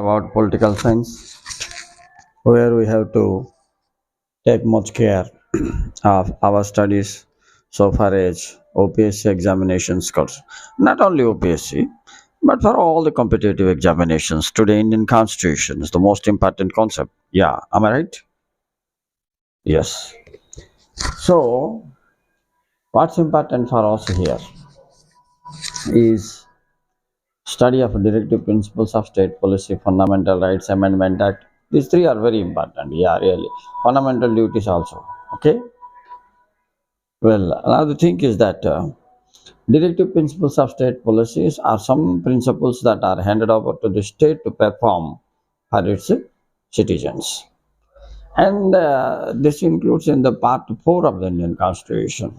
about political science, where we have to take much care of our studies so far as OPSC examination scores. Not only OPSC, but for all the competitive examinations. Today, Indian Constitution is the most important concept. Yeah, am I right? Yes. So, what's important for us here is study of directive principles of state policy, fundamental rights amendment act. These three are very important. Yeah, really. Fundamental duties also. Okay. Well, another thing is that directive principles of state policies are some principles that are handed over to the state to perform for its citizens. And this includes in the part 4 of the Indian Constitution,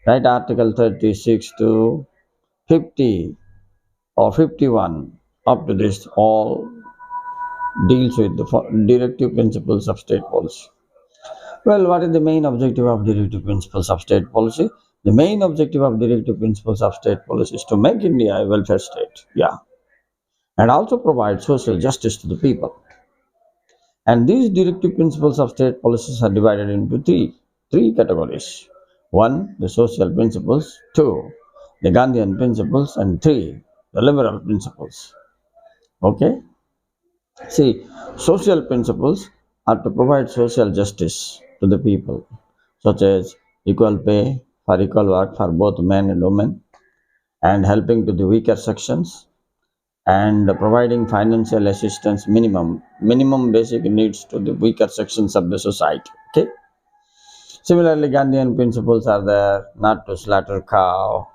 right? Article 36 to 50 or 51 up to this all deals with the directive principles of state policy. Well, what is the main objective of directive principles of state policy? The main objective of directive principles of state policy is to make India a welfare state, yeah, and also provide social justice to the people. And these directive principles of state policies are divided into three categories. One, the social principles. Two, the Gandhian principles. And three, the liberal principles. Okay. See, social principles are to provide social justice to the people, such as equal pay for equal work for both men and women, and helping to the weaker sections, and providing financial assistance minimum basic needs to the weaker sections of the society. Okay. Similarly, Gandhian principles are there: not to slaughter cow,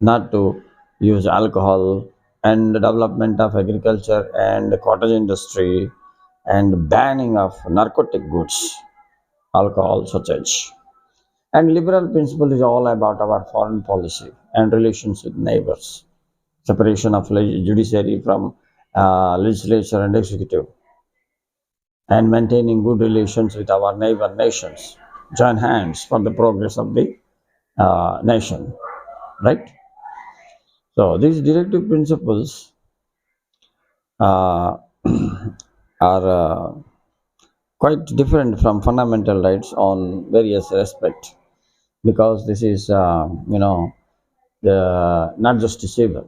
not to use alcohol, and the development of agriculture and the cottage industry, and banning of narcotic goods, alcohol, such as. And liberal principle is all about our foreign policy and relations with neighbors, separation of judiciary from legislature and executive, and maintaining good relations with our neighbor nations. Join hands for the progress of the nation, right? So these directive principles uh, are quite different from fundamental rights on various aspects, because this is not justiciable.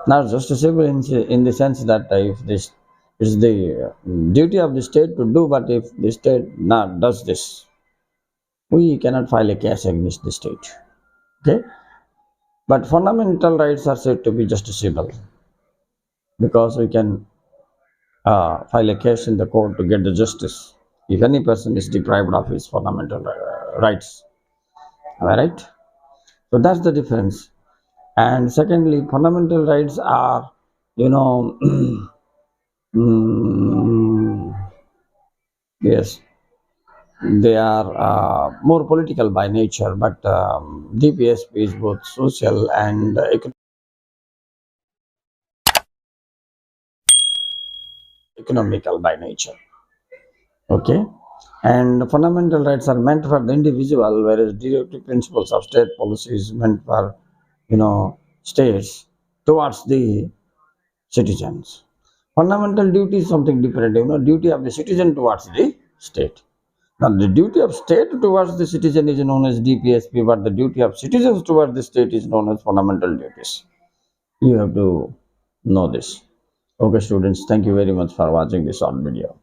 Not justiciable in the sense that if this is the duty of the state to do, but if the state not does this, we cannot file a case against the state. Okay, but fundamental rights are said to be justiciable, because we can file a case in the court to get the justice if any person is deprived of his fundamental rights. Am I right? So that's the difference. And secondly, fundamental rights are, you know, yes, they are more political by nature, but DPSP is both social and economical by nature. Okay, and fundamental rights are meant for the individual, whereas directive principles of state policy is meant for, states towards the citizens. Fundamental duty is something different, duty of the citizen towards the state. Now, the duty of state towards the citizen is known as DPSP, but the duty of citizens towards the state is known as fundamental duties. You have to know this. Okay, students, thank you very much for watching this short video.